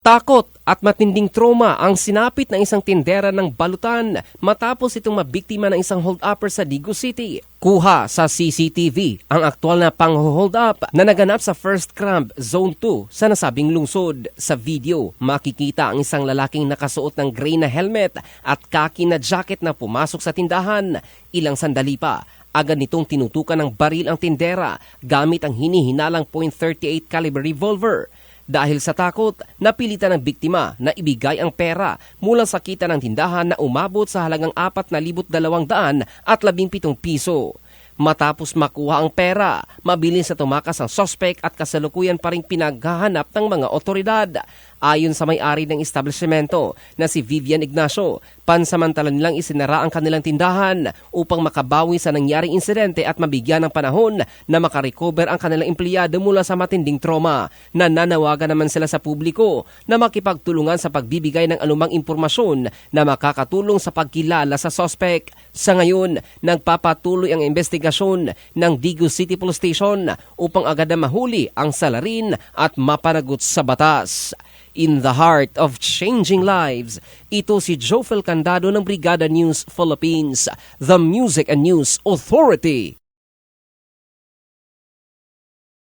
Takot at matinding trauma ang sinapit ng isang tindera ng balutan matapos itong mabiktima ng isang hold-upper sa Digo City. Kuha sa CCTV ang aktwal na pang-hold up na naganap sa First Cramp Zone 2 sa nasabing lungsod. Sa video, makikita ang isang lalaking nakasuot ng gray na helmet at kaki na jacket na pumasok sa tindahan. Ilang sandali pa, agad nitong tinutukan ng baril ang tindera gamit ang hinihinalang .38 caliber revolver. Dahil sa takot, napilitan ng biktima na ibigay ang pera mula sa kita ng tindahan na umabot sa halagang 4,217 piso. Matapos makuha ang pera, mabilis na tumakas ang sospek at kasalukuyan pa ring pinaghahanap ng mga otoridad. Ayon sa may-ari ng establishmento na si Vivian Ignacio, pansamantala nilang isinara ang kanilang tindahan upang makabawi sa nangyaring insidente at mabigyan ng panahon na makarecover ang kanilang empleyado mula sa matinding trauma. Nananawagan naman sila sa publiko na makipagtulungan sa pagbibigay ng anumang impormasyon na makakatulong sa pagkilala sa sospek. Sa ngayon, nagpapatuloy ang investigasyon ng Digo City Police Station upang agad na mahuli ang salarin at mapanagot sa batas. In the heart of changing lives, ito si Jofel Candado ng Brigada News Philippines, the Music and News Authority.